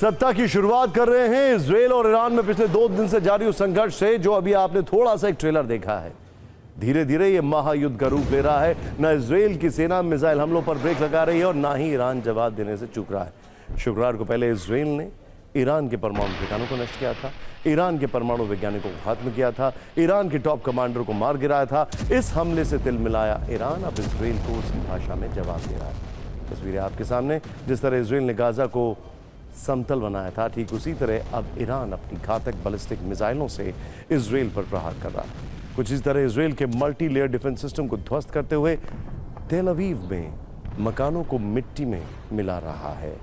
सप्ताह की शुरुआत कर रहे हैं इजरायल और ईरान में पिछले 2 दिन से जारी उस संघर्ष से, जो अभी आपने थोड़ा सा एक ट्रेलर देखा है। धीरे धीरे ये महायुद्ध का रूप ले रहा है। न इजरायल की सेना मिसाइल हमलों पर ब्रेक लगा रही है और ना ही ईरान जवाब देने से चूक रहा है। शुक्रवार को पहले इजरायल ने ईरान के परमाणु ठिकानों को नष्ट किया था, ईरान के परमाणु वैज्ञानिकों को खत्म किया था, ईरान के टॉप कमांडर को मार गिराया था। इस हमले से तिलमिलाया ईरान अब इजरायल को उसी भाषा में जवाब दे रहा है। तस्वीरें आपके सामने। जिस तरह इजरायल ने गाजा को समतल बनाया था, ठीक उसी तरह अब ईरान अपनी घातक बैलिस्टिक मिसाइलों से इजरायल पर प्रहार कर रहा है। कुछ इस तरह इजरायल के मल्टी लेयर डिफेंस सिस्टम को ध्वस्त करते हुए तेल अवीव में मकानों को मिट्टी में मिला रहा है।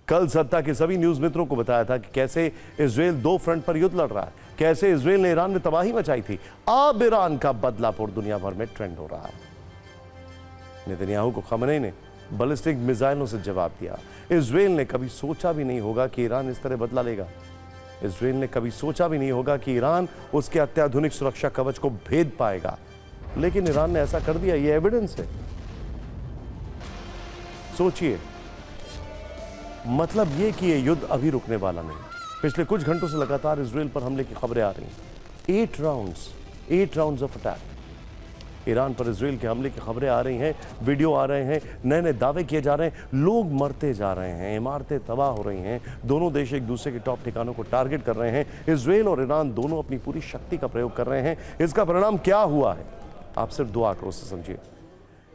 कल सत्ता के सभी न्यूज मित्रों को बताया था कि कैसे इजरायल 2 फ्रंट पर युद्ध लड़ रहा है, कैसे इजरायल ने ईरान में तबाही मचाई थी। अब ईरान का बदलापुर दुनिया भर में ट्रेंड हो रहा है। नेतन्याहू को खमेनी ने बैलिस्टिक मिसाइलों से जवाब दिया। इजरायल ने कभी सोचा भी नहीं होगा कि ईरान इस तरह बदला लेगा। इजरायल ने कभी सोचा भी नहीं होगा कि ईरान उसके अत्याधुनिक सुरक्षा कवच को भेद पाएगा, लेकिन ईरान ने ऐसा कर दिया। यह एविडेंस है। सोचिए, मतलब यह कि यह युद्ध अभी रुकने वाला नहीं। पिछले कुछ घंटों से लगातार इजरायल पर हमले की खबरें आ रही हैं। 8 राउंड्स ऑफ अटैक। ईरान पर इजरायल के हमले की खबरें आ रही हैं, वीडियो आ रहे हैं, नए नए दावे किए जा रहे हैं, लोग मरते जा रहे हैं, इमारतें तबाह हो रही हैं। दोनों देश एक दूसरे के टॉप ठिकानों को टारगेट कर रहे हैं। इजरायल और ईरान दोनों अपनी पूरी शक्ति का प्रयोग कर रहे हैं। इसका परिणाम क्या हुआ है, आप सिर्फ 2 आंकड़ों से समझिए।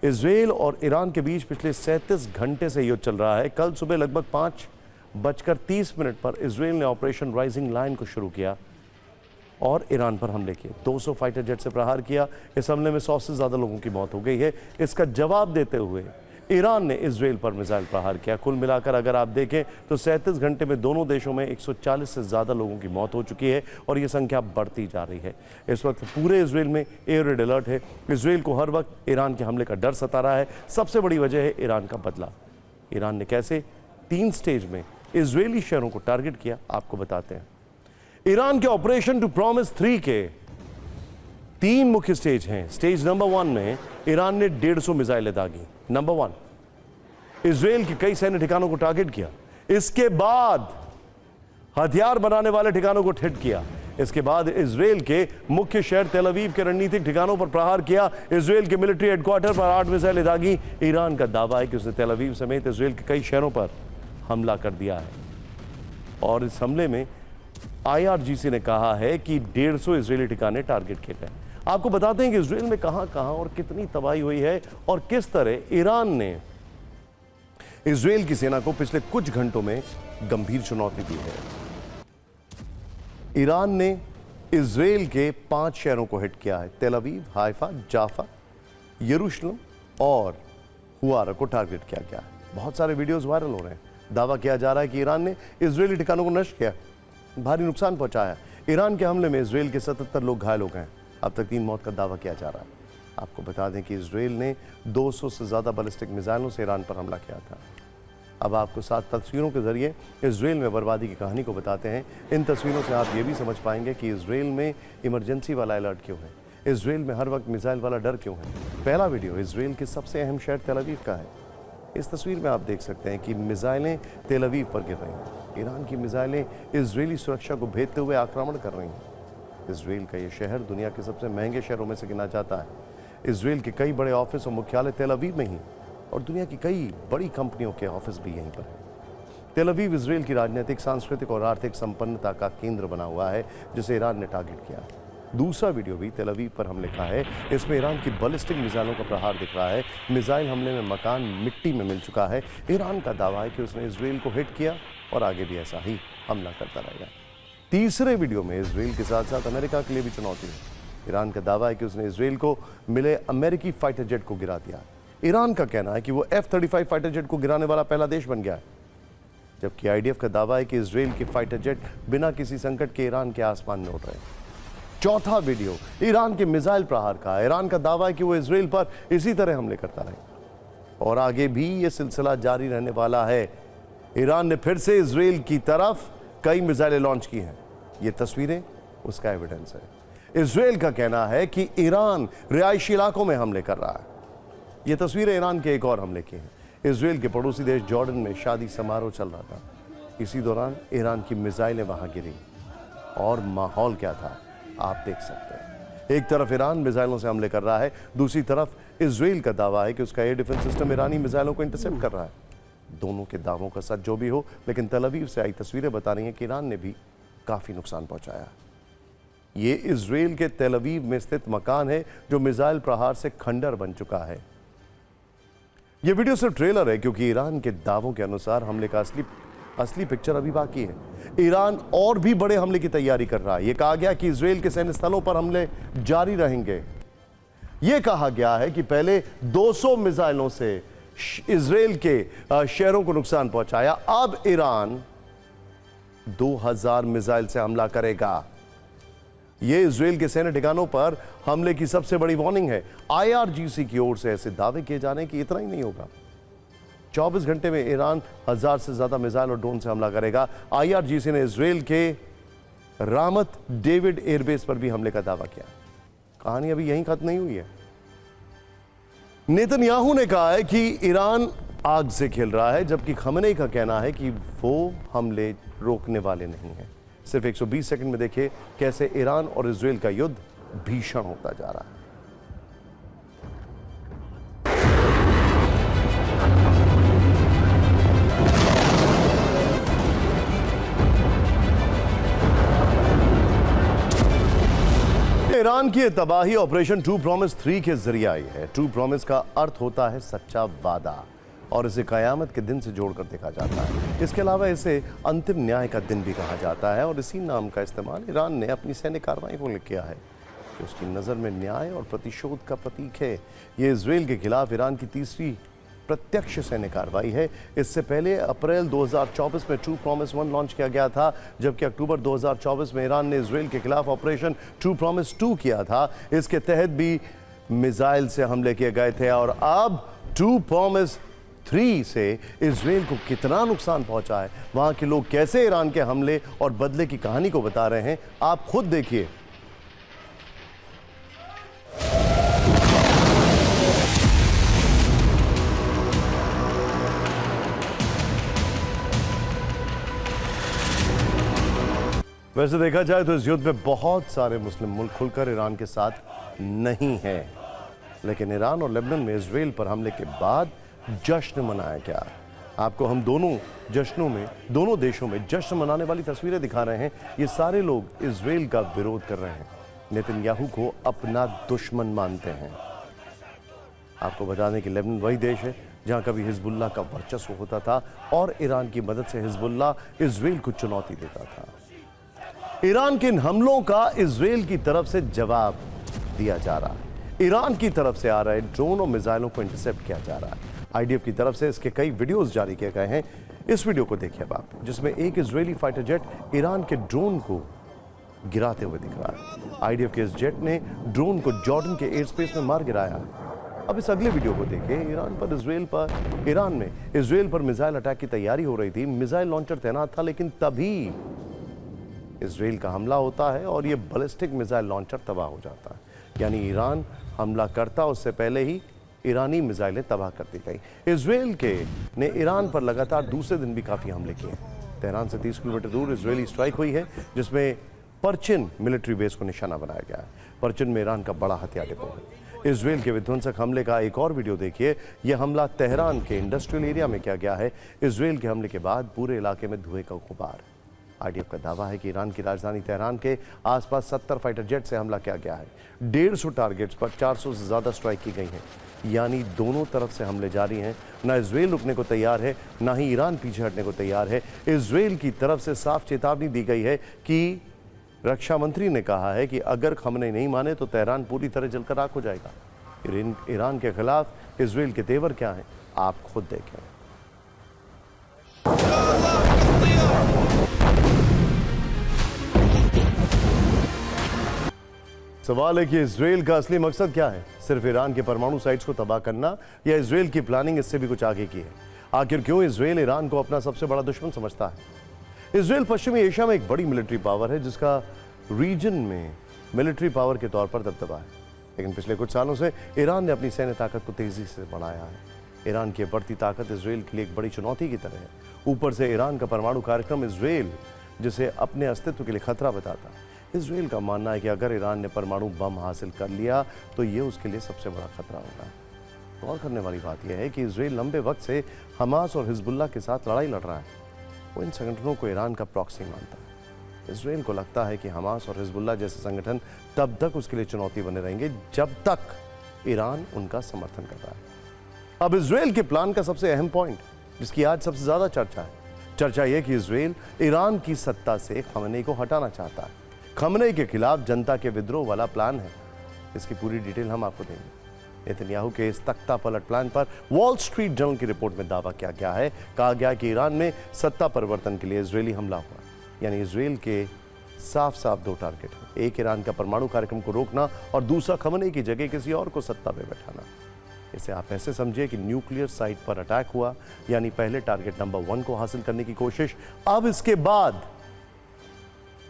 इजरायल और ईरान के बीच पिछले 37 घंटे से युद्ध चल रहा है। कल सुबह लगभग 5:30 पर इजरायल ने ऑपरेशन राइजिंग लाइन को शुरू किया और ईरान पर हमले किए। 200 फाइटर जेट से प्रहार किया। इस हमले में 100 से ज्यादा लोगों की मौत हो गई है। इसका जवाब देते हुए ईरान ने इजरायल पर मिसाइल प्रहार किया। कुल मिलाकर अगर आप देखें तो 37 घंटे में दोनों देशों में 140 से ज्यादा लोगों की मौत हो चुकी है और यह संख्या बढ़ती जा रही है। इस वक्त पूरे इजरायल में एयर रेड अलर्ट है। इजरायल को हर वक्त ईरान के हमले का डर सता रहा है। सबसे बड़ी वजह है ईरान का बदला। ईरान ने कैसे 3 स्टेज में इजरायली शहरों को टारगेट किया, आपको बताते हैं। ईरान के ऑपरेशन टू प्रॉमिस 3 के 3 मुख्य स्टेज हैं। स्टेज नंबर 1 में ईरान ने 150 मिसाइलें दागी। नंबर 1, इजरायल के कई सैन्य ठिकानों को टारगेट किया। इसके बाद हथियार बनाने वाले ठिकानों को हिट किया। इसके बाद इजरायल के मुख्य शहर तेल अवीव के रणनीतिक ठिकानों पर प्रहार किया। इजरायल के मिलिट्री हेडक्वार्टर पर 8 मिसाइलें दागी। ईरान का दावा है कि उसने तेल अवीव समेत इजरायल के कई शहरों पर हमला कर दिया है और इस हमले में IRGC ने कहा है कि 150 इजरायली ठिकाने टारगेट किए गए। आपको बताते हैं कि इजरायल में कहां और कितनी तबाही हुई है और किस तरह ईरान ने इजरायल की सेना को पिछले कुछ घंटों में गंभीर चुनौती दी है। ईरान ने इजरायल के 5 शहरों को हिट किया है। तेल अवीव, हाइफा, जाफा, यरूशलेम और हुआरा को टारगेट किया गया है। बहुत सारे वीडियोस वायरल हो रहे हैं। दावा किया जा रहा है कि ईरान ने इजरायली ठिकानों को नष्ट किया, भारी नुकसान पहुंचाया। ईरान के हमले में इजरायल के 77 लोग घायल हो गए। अब तक 3 मौत का दावा किया जा रहा है। आपको बता दें कि इजरायल ने 200 से ज़्यादा बैलिस्टिक मिसाइलों से ईरान पर हमला किया था। अब आपको 7 तस्वीरों के जरिए इजरायल में बर्बादी की कहानी को बताते हैं। इन तस्वीरों से आप ये भी समझ पाएंगे कि इजरायल में इमरजेंसी वाला अलर्ट क्यों है, इजरायल में हर वक्त मिसाइल वाला डर क्यों है। पहला वीडियो इजरायल के सबसे अहम शहर तेल अवीव का है। इस तस्वीर में आप देख सकते हैं कि मिसाइलें तेल अवीव पर गिर रही हैं। ईरान की मिसाइलें इजरायली सुरक्षा को भेदते हुए आक्रमण कर रही हैं। इजरायल का यह शहर दुनिया के सबसे महंगे शहरों में से गिना जाता है। इजरायल के कई बड़े ऑफिस और मुख्यालय तेल अवीव में ही और दुनिया की कई बड़ी कंपनियों के ऑफिस भी यहीं पर हैं। तेल अवीव इजरायल की राजनीतिक, सांस्कृतिक और आर्थिक संपन्नता का केंद्र बना हुआ है, जिसे ईरान ने टारगेट किया। दूसरा वीडियो भी तेल अवीव पर हमले का है। इसमें ईरान की बैलिस्टिक मिसाइलों का प्रहार दिख रहा है। मिसाइल हमले में मकान मिट्टी में मिल चुका है। ईरान का दावा है कि उसने इजरायल को हिट किया और आगे भी ऐसा ही हमला करता रहेगा। तीसरे वीडियो में इजरायल के साथ साथ अमेरिका के लिए भी चुनौती है। ईरान का दावा है कि उसने इजरायल को मिले अमेरिकी फाइटर जेट को गिरा दिया। ईरान का कहना है कि वो F-35 फाइटर जेट को गिराने वाला पहला देश बन गया है, जबकि IDF का दावा है कि इजरायल के फाइटर जेट बिना किसी संकट के ईरान के आसमान में उड़ रहे हैं। चौथा वीडियो ईरान के मिसाइल प्रहार का। ईरान का दावा है कि वो इजरायल पर इसी तरह हमले करता रहेगा और आगे भी ये सिलसिला जारी रहने वाला है। ईरान ने फिर से इजरायल की तरफ कई मिसाइलें लॉन्च की हैं। ये तस्वीरें उसका एविडेंस है। इजरायल का कहना है कि ईरान रिहायशी इलाकों में हमले कर रहा है। ये तस्वीरें ईरान के एक और हमले की हैं। इजरायल के पड़ोसी देश जॉर्डन में शादी समारोह चल रहा था। इसी दौरान ईरान की मिसाइलें वहां गिरी और माहौल क्या था आप देख सकते हैं। एक तरफ ईरान मिसाइलों से हमले कर रहा है, दूसरी तरफ इजराइल का दावा है कि उसका एयर डिफेंस सिस्टम ईरानी मिसाइलों को इंटरसेप्ट कर रहा है। दोनों के दावों का सच जो भी हो, लेकिन तल अवीव से आई तस्वीरें बता रही हैं कि ईरान ने भी काफी नुकसान पहुंचाया। ये इजराइल के तल अवीव में स्थित मकान है जो मिसाइल प्रहार से खंडर बन चुका है। ये वीडियो सिर्फ ट्रेलर है, क्योंकि ईरान के दावों के अनुसार हमले का असली पिक्चर अभी बाकी है। ईरान और भी बड़े हमले की तैयारी कर रहा है। यह कहा गया कि इजराइल के सैन्य स्थलों पर हमले जारी रहेंगे। यह कहा गया है कि पहले 200 मिसाइलों से इजराइल के शहरों को नुकसान पहुंचाया, अब ईरान 2000 मिसाइल से हमला करेगा। यह इजराइल के सैन्य ठिकानों पर हमले की सबसे बड़ी वार्निंग है। IRGC की ओर से ऐसे दावे किए जाने की इतना ही नहीं होगा, 24 घंटे में ईरान 1000 से ज्यादा मिसाइल और ड्रोन से हमला करेगा। IRGC ने इजराइल के रामत डेविड एयरबेस पर भी हमले का दावा किया। कहानी अभी यहीं खत्म नहीं हुई है। नेतन्याहू ने कहा है कि ईरान आग से खेल रहा है, जबकि खमेनेई का कहना है कि वो हमले रोकने वाले नहीं हैं। सिर्फ 120 सेकंड में देखिए कैसे ईरान और इजराइल का युद्ध भीषण होता जा रहा है। ईरान की तबाही ऑपरेशन ट्रू प्रॉमिस 3 के जरिए आई है। ट्रू प्रॉमिस का अर्थ होता है सच्चा वादा, और इसे कयामत के दिन से जोड़कर देखा जाता है। इसके अलावा इसे अंतिम न्याय का दिन भी कहा जाता है, और इसी नाम का इस्तेमाल ईरान ने अपनी सैन्य कार्रवाई को किया है, कि उसकी नज़र में न्याय और प्रतिशोध का प्रतीक है। ये इजराइल के खिलाफ ईरान की तीसरी प्रत्यक्ष सैन्य कार्रवाई है। इससे पहले अप्रैल 2024 में ट्रू प्रॉमिस 1 लॉन्च किया गया था, जबकि अक्टूबर 2024 में ईरान ने इजराइल के खिलाफ ऑपरेशन ट्रू प्रॉमिस 2 किया था। इसके तहत भी मिसाइल से हमले किए गए थे, और अब ट्रू प्रॉमिस 3 से इजराइल को कितना नुकसान पहुंचा है, वहां के लोग कैसे ईरान के हमले और बदले की कहानी को बता रहे हैं, आप खुद देखिए। वैसे देखा जाए तो इस युद्ध में बहुत सारे मुस्लिम मुल्क खुलकर ईरान के साथ नहीं हैं, लेकिन ईरान और लेबनान में इजराइल पर हमले के बाद जश्न मनाया गया। आपको हम दोनों देशों में जश्न मनाने वाली तस्वीरें दिखा रहे हैं। ये सारे लोग इजराइल का विरोध कर रहे हैं, नेतन्याहू को अपना दुश्मन मानते हैं। आपको बता दें कि लेबनान वही देश है जहां कभी हिजबुल्लाह का वर्चस्व होता था, और ईरान की मदद से हिजबुल्लाह इजराइल को चुनौती देता था। ईरान के इन हमलों का इजराइल की तरफ से जवाब दिया जा रहा है। ईरान की तरफ से आ रहे ड्रोन और मिसाइलों को इंटरसेप्ट किया जा रहा है। IDF की तरफ से इसके कई वीडियोस जारी किए गए हैं। इस वीडियो को देखिए अब आप, जिसमें एक इजरायली फाइटर जेट ईरान के ड्रोन को गिराते हुए दिख रहा है। IDF के इस जेट ने ड्रोन को जॉर्डन के एयर स्पेस में मार गिराया। अब इस अगले वीडियो को देखिए। ईरान में इजराइल पर मिसाइल अटैक की तैयारी हो रही थी। मिसाइल लॉन्चर तैनात था, लेकिन तभी इजराइल का हमला होता है और यह बैलिस्टिक मिसाइल लॉन्चर तबाह हो जाता है। यानी ईरान हमला करता उससे पहले ही ईरानी मिसाइलें तबाह कर दी गई। इजराइल ने ईरान पर लगातार दूसरे दिन भी काफी हमले किए। तेहरान से 30 किलोमीटर दूर इजरायली स्ट्राइक हुई है, जिसमें परचिन मिलिट्री बेस को निशाना बनाया गया है। परचिन में ईरान का बड़ा हथियार डिपो है। इजराइल के विध्वंसक हमले का एक और वीडियो देखिए। यह हमला तेहरान के इंडस्ट्रियल एरिया में किया गया है। इजराइल के हमले के बाद पूरे इलाके में धुएं का गुबार। IDF का दावा है कि ईरान की राजधानी तेहरान के आसपास 70 फाइटर जेट से हमला किया गया है। 150 टारगेट्स पर 400 से ज्यादा स्ट्राइक की गई है। यानी दोनों तरफ से हमले जारी हैं। ना इजराइल रुकने को तैयार है, ना ही ईरान पीछे हटने को तैयार है। इजराइल की तरफ से साफ चेतावनी दी गई है कि रक्षा मंत्री ने कहा है कि अगर खमेनेई नहीं माने तो तेहरान पूरी तरह जलकर राख हो जाएगा। ईरान के खिलाफ इजराइल के तेवर क्या हैं, आप खुद देखें। सवाल है कि इजराइल का असली मकसद क्या है? सिर्फ ईरान के परमाणु साइट्स को तबाह करना, या इजराइल की प्लानिंग इससे भी कुछ आगे की है? आखिर क्यों इजराइल ईरान को अपना सबसे बड़ा दुश्मन समझता है? इजराइल पश्चिमी एशिया में एक बड़ी मिलिट्री पावर है, जिसका रीजन में मिलिट्री पावर के तौर पर दबदबा है। लेकिन पिछले कुछ सालों से ईरान ने अपनी सैन्य ताकत को तेजी से बढ़ाया है। ईरान की बढ़ती ताकत इजराइल के लिए एक बड़ी चुनौती की तरह है। ऊपर से ईरान का परमाणु कार्यक्रम इजराइल जिसे अपने अस्तित्व के लिए खतरा बताता है। इजराइल का मानना है कि अगर ईरान ने परमाणु बम हासिल कर लिया तो ये उसके लिए सबसे बड़ा खतरा होगा। गौर करने वाली बात यह है कि इजराइल लंबे वक्त से हमास और हिजबुल्लाह के साथ लड़ाई लड़ रहा है। वो इन संगठनों को ईरान का प्रॉक्सी मानता है। इजराइल को लगता है कि हमास और हिजबुल्लाह जैसे संगठन तब तक उसके लिए चुनौती बने रहेंगे जब तक ईरान उनका समर्थन कर रहा है। अब इजराइल के प्लान का सबसे अहम पॉइंट, जिसकी आज सबसे ज्यादा चर्चा यह कि इजराइल ईरान की सत्ता से खमेनी को हटाना चाहता है। खमेनी के खिलाफ जनता के विद्रोह वाला प्लान है। इसकी पूरी डिटेल हम आपको देंगे। नेतन्याहू के इस तख्ता पलट प्लान पर वॉल स्ट्रीट जर्नल की रिपोर्ट में दावा किया गया है। कहा गया कि ईरान में सत्ता परिवर्तन के लिए इजरायली हमला हुआ, यानी इजराइल के साफ साफ दो टारगेट हैं। एक, ईरान का परमाणु कार्यक्रम को रोकना और दूसरा, खमेनी की जगह किसी और को सत्ता पे बैठाना। इसे आप ऐसे समझिए कि न्यूक्लियर साइट पर अटैक हुआ, यानी पहले टारगेट नंबर 1 को हासिल करने की कोशिश। अब इसके बाद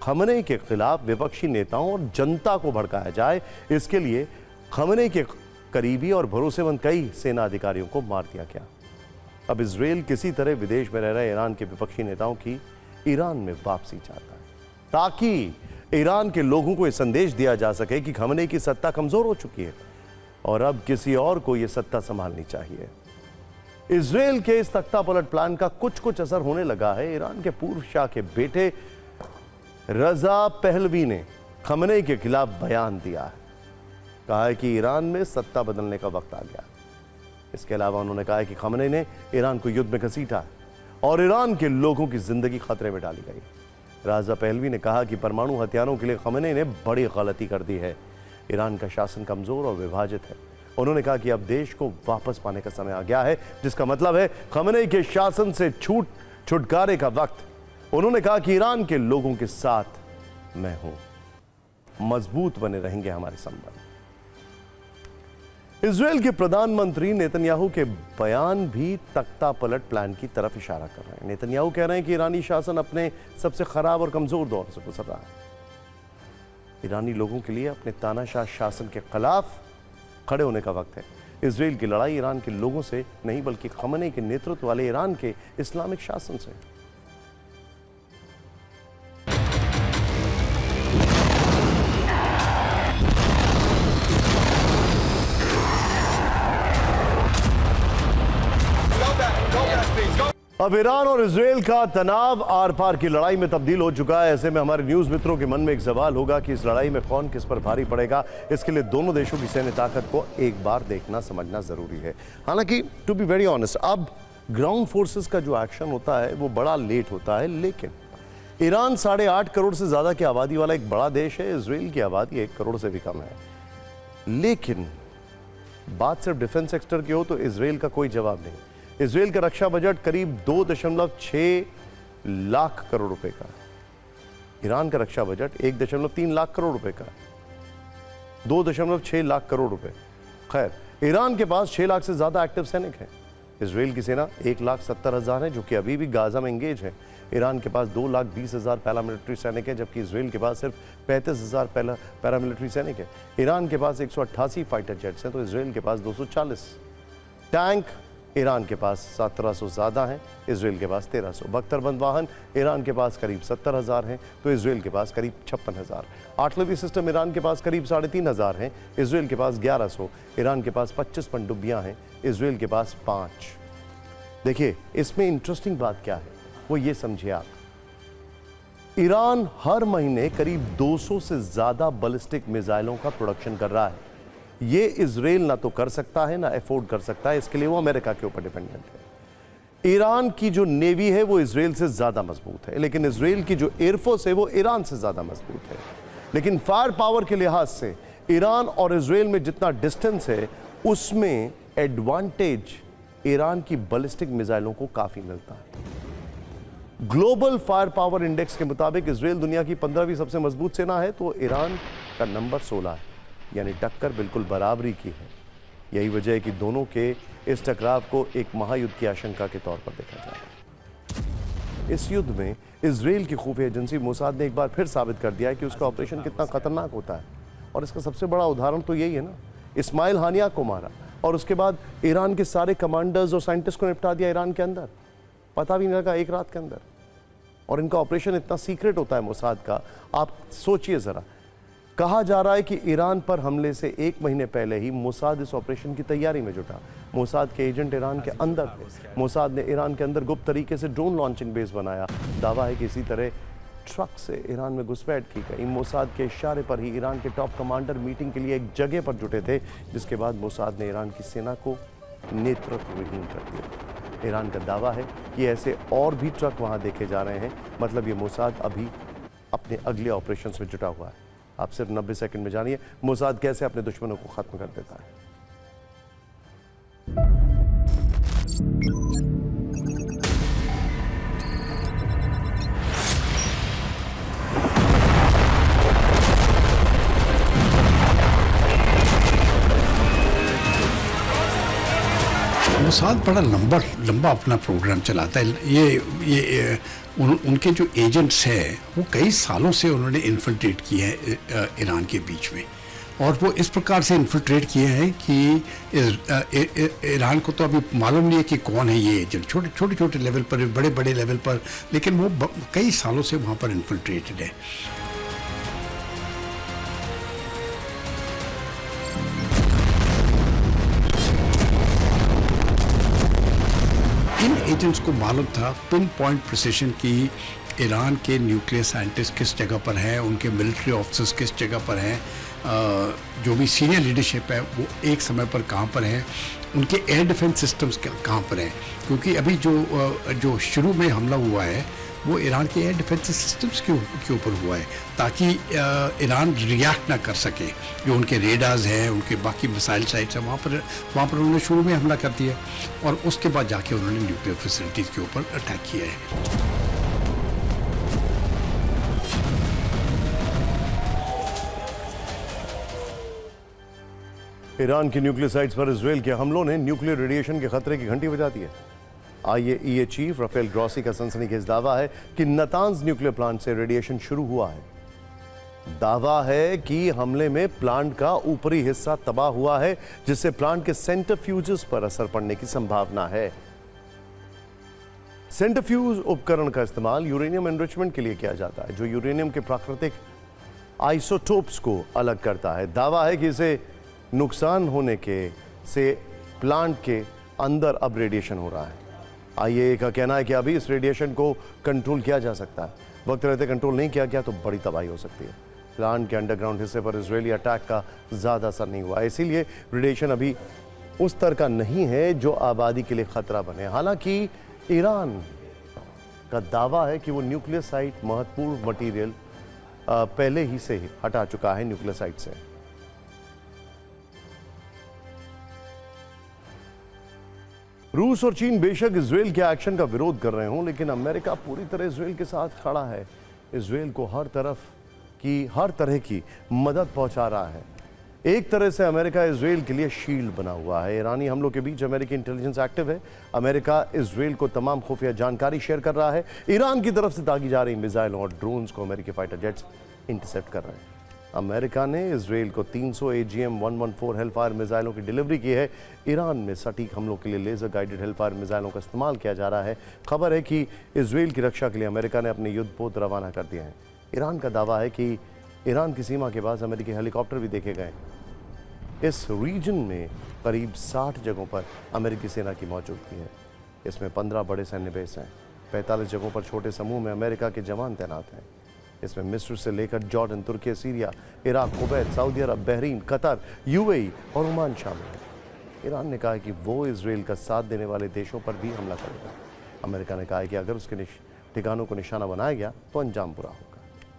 खमेनी के खिलाफ विपक्षी नेताओं और जनता को भड़काया जाए, इसके लिए खमेनी के करीबी और भरोसेमंद कई सेना अधिकारियों को मार दिया गया। अब इजराइल किसी तरह विदेश में रह रहे ईरान के विपक्षी नेताओं की ईरान में वापसी चाहता है, ताकि ईरान के लोगों को यह संदेश दिया जा सके कि खमेनी की सत्ता कमजोर हो चुकी है और अब किसी और को यह सत्ता संभालनी चाहिए। इजराइल के इस तख्ता पलट प्लान का कुछ असर होने लगा है। ईरान के पूर्व शाह के बेटे रजा पहलवी ने खमेनी के खिलाफ बयान दिया है। कहा है कि ईरान में सत्ता बदलने का वक्त आ गया। इसके अलावा उन्होंने कहा है कि खमेनी ने ईरान को युद्ध में घसीटा है और ईरान के लोगों की जिंदगी खतरे में डाली गई। राजा पहलवी ने कहा कि परमाणु हथियारों के लिए खमेनी ने बड़ी गलती कर दी है। ईरान का शासन कमजोर और विभाजित है। उन्होंने कहा कि अब देश को वापस पाने का समय आ गया है, जिसका मतलब है खमेनी के शासन से छुटकारे का वक्त। उन्होंने कहा कि ईरान के लोगों के साथ मैं हूं, मजबूत बने रहेंगे हमारे संबंध। इजराइल के प्रधानमंत्री नेतन्याहू के बयान भी तख्ता पलट प्लान की तरफ इशारा कर रहे हैं। नेतन्याहू कह रहे हैं कि ईरानी शासन अपने सबसे खराब और कमजोर दौर से गुजर रहा है। ईरानी लोगों के लिए अपने तानाशाह शासन के खिलाफ खड़े होने का वक्त है। इजराइल की लड़ाई ईरान के लोगों से नहीं, बल्कि खमेनी के नेतृत्व वाले ईरान के इस्लामिक शासन से। अब ईरान और इजराइल का तनाव आर पार की लड़ाई में तब्दील हो चुका है। ऐसे में हमारे न्यूज मित्रों के मन में एक सवाल होगा कि इस लड़ाई में कौन किस पर भारी पड़ेगा। इसके लिए दोनों देशों की सैन्य ताकत को एक बार देखना समझना जरूरी है। हालांकि टू बी वेरी ऑनेस्ट, अब ग्राउंड फोर्सेस का जो एक्शन होता है वो बड़ा लेट होता है, लेकिन ईरान 8.5 करोड़ से ज्यादा की आबादी वाला एक बड़ा देश है। इजराइल की आबादी 1 करोड़ से भी कम है। लेकिन बात सिर्फ डिफेंस सेक्टर की हो तो इजराइल का कोई जवाब नहीं। इजराइल का रक्षा बजट करीब 2.6 लाख करोड़ रुपए का है। ईरान का रक्षा बजट 1.3 लाख करोड़ रुपए का है। 2.6 लाख करोड़ रुपए। खैर, ईरान के पास 6 लाख से ज्यादा एक्टिव सैनिक हैं। इजराइल की सेना 1,70,000 है, जो कि अभी भी गाजा में एंगेज है। ईरान के पास 2,20,000 पैरामिलिट्री सैनिक है, जबकि इजराइल के पास सिर्फ 35,000 पैरामिलिट्री सैनिक है। ईरान के पास 188 फाइटर जेट्स हैं तो इजराइल के पास 240 टैंक। ईरान के पास 1700 ज्यादा हैं, इजराइल के पास 1300। बख्तरबंद वाहन ईरान के पास करीब 70,000 हैं तो इजराइल के पास करीब 56,000। आर्टिलरी सिस्टम ईरान के पास करीब 3,500 हैं, इजराइल के पास 1100। ईरान के पास 25 पनडुब्बियां हैं, इजराइल के पास 5। देखिए, इसमें इंटरेस्टिंग बात क्या है वो ये समझिए आप। ईरान हर महीने करीब 200 से ज्यादा बैलिस्टिक मिसाइलों का प्रोडक्शन कर रहा है। ये इजराइल ना तो कर सकता है ना अफोर्ड कर सकता है, इसके लिए वो अमेरिका के ऊपर डिपेंडेंट है। ईरान की जो नेवी है वो इजराइल से ज्यादा मजबूत है, लेकिन इजराइल की जो एयरफोर्स है वो ईरान से ज्यादा मजबूत है। लेकिन फायर पावर के लिहाज से ईरान और इजराइल में जितना डिस्टेंस है उसमें एडवांटेज ईरान की बैलिस्टिक मिसाइलों को काफी मिलता है। ग्लोबल फायर पावर इंडेक्स के मुताबिक इजराइल दुनिया की 15वीं सबसे मजबूत सेना है तो ईरान का नंबर 16 है, यानी टक्कर बिल्कुल बराबरी की है। यही वजह है कि दोनों के इस टकराव को एक महायुद्ध की आशंका के तौर पर देखा जा रहा है। इस युद्ध में इजराइल की खुफिया एजेंसी मोसाद ने एक बार फिर साबित कर दिया है कि उसका ऑपरेशन कितना खतरनाक होता है, और इसका सबसे बड़ा उदाहरण तो यही है ना। इस्माइल हानिया को मारा, और उसके बाद ईरान के सारे कमांडर्स और साइंटिस्ट को निपटा दिया ईरान के अंदर, पता भी नहीं लगा एक रात के अंदर। और इनका ऑपरेशन इतना सीक्रेट होता है मोसाद का, आप सोचिए ज़रा। कहा जा रहा है कि ईरान पर हमले से 1 महीने पहले ही मोसाद इस ऑपरेशन की तैयारी में जुटा। मोसाद के एजेंट ईरान के अंदर थे। मोसाद ने ईरान के अंदर गुप्त तरीके से ड्रोन लॉन्चिंग बेस बनाया। दावा है कि इसी तरह ट्रक से ईरान में घुसपैठ की गई। मोसाद के इशारे पर ही ईरान के टॉप कमांडर मीटिंग के लिए एक जगह पर जुटे थे, जिसके बाद मोसाद ने ईरान की सेना को नेतृत्वहीन कर दिया। ईरान का दावा है कि ऐसे और भी ट्रक वहां देखे जा रहे हैं। मतलब ये मोसाद अभी अपने अगले ऑपरेशंस में जुटा हुआ है। आप सिर्फ 90 सेकंड में जानिए मोसाद कैसे अपने दुश्मनों को खत्म कर देता है। मोसाद बड़ा लंबा अपना प्रोग्राम चलाता है। ये उनके जो एजेंट्स हैं वो कई सालों से उन्होंने इन्फिल्ट्रेट किए हैं ईरान के बीच में, और वो इस प्रकार से इन्फिल्ट्रेट किए हैं कि ईरान को तो अभी मालूम नहीं है कि कौन है ये एजेंट। छोटे लेवल पर, बड़े लेवल पर, लेकिन वो कई सालों से वहाँ पर इन्फिल्ट्रेटेड है। इन एजेंट्स को मालूम था पिन पॉइंट प्रिसिशन की ईरान के न्यूक्लियर साइंटिस्ट किस जगह पर हैं, उनके मिलिट्री ऑफिसर्स किस जगह पर हैं, जो भी सीनियर लीडरशिप है वो एक समय पर कहाँ पर है, उनके एयर डिफेंस सिस्टम्स कहाँ पर हैं। क्योंकि अभी जो शुरू में हमला हुआ है वो ईरान के एयर डिफेंस सिस्टम्स के ऊपर हुआ है, ताकि ईरान रिएक्ट ना कर सके। जो उनके रेडार्स हैं, उनके बाकी मिसाइल साइट्स हैं, वहाँ पर उन्होंने शुरू में हमला कर दिया, और उसके बाद जाके उन्होंने न्यूक्लियर फैसिलिटीज़ के ऊपर अटैक किया है। ईरान की न्यूक्लियर साइट्स पर इजरायल के हमलों ने न्यूक्लियर रेडिएशन के खतरे की घंटी बजा दी है। आईएईए चीफ राफेल ग्रॉसी का सनसनीखेज दावा है कि नतांज न्यूक्लियर प्लांट से रेडिएशन शुरू हुआ है। दावा है कि हमले में प्लांट का ऊपरी हिस्सा तबाह हुआ है, जिससे प्लांट के सेंट्रीफ्यूजेस पर असर पड़ने की संभावना है। सेंट्रीफ्यूज उपकरण का इस्तेमाल यूरेनियम एनरिचमेंट के लिए किया जाता है, जो यूरेनियम के प्राकृतिक आइसोटोप्स को अलग करता है। दावा है कि इसे नुकसान होने से प्लांट के अंदर अब रेडिएशन हो रहा है। आईएईए का कहना है कि अभी इस रेडिएशन को कंट्रोल किया जा सकता है। वक्त रहते कंट्रोल नहीं किया गया तो बड़ी तबाही हो सकती है। प्लांट के अंडरग्राउंड हिस्से पर इजरायली अटैक का ज़्यादा असर नहीं हुआ, इसीलिए रेडिएशन अभी उस स्तर का नहीं है जो आबादी के लिए खतरा बने। हालांकि ईरान का दावा है कि वो न्यूक्लियर साइट महत्वपूर्ण मटीरियल पहले ही से हटा चुका है न्यूक्लियर साइट से। रूस और चीन बेशक इजरायल के एक्शन का विरोध कर रहे हों, लेकिन अमेरिका पूरी तरह इजरायल के साथ खड़ा है। इजरायल को हर तरह की मदद पहुंचा रहा है। एक तरह से अमेरिका इजरायल के लिए शील्ड बना हुआ है। ईरानी हमलों के बीच अमेरिकी इंटेलिजेंस एक्टिव है। अमेरिका इजरायल को तमाम खुफिया जानकारी शेयर कर रहा है। ईरान की तरफ से दागी जा रही मिसाइलों और ड्रोन्स को अमेरिकी फाइटर जेट्स इंटरसेप्ट कर रहे हैं। अमेरिका ने इजरायल को 300 AGM-114 हेलफायर मिसाइलों की डिलीवरी की है। ईरान में सटीक हमलों के लिए लेजर गाइडेड हेलफायर मिसाइलों का इस्तेमाल किया जा रहा है। खबर है कि इजरायल की रक्षा के लिए अमेरिका ने अपने युद्धपोत रवाना कर दिए हैं। ईरान का दावा है कि ईरान की सीमा के पास अमेरिकी हेलीकॉप्टर भी देखे गए। इस रीजन में करीब 60 जगहों पर अमेरिकी सेना की मौजूदगी है। इसमें 15 बड़े सैन्य बेस हैं। 45 जगहों पर छोटे समूह में अमेरिका के जवान तैनात हैं। इसमें मिस्र से लेकर जॉर्डन, तुर्की, सीरिया, इराक, कुवैत, सऊदी अरब, बहरीन, कतर, यूएई और ओमान शामिल है। ईरान ने कहा है कि वो इजरायल का साथ देने वाले देशों पर भी हमला करेगा। अमेरिका ने कहा है कि अगर उसके ठिकानों को निशाना बनाया गया तो अंजाम बुरा होगा।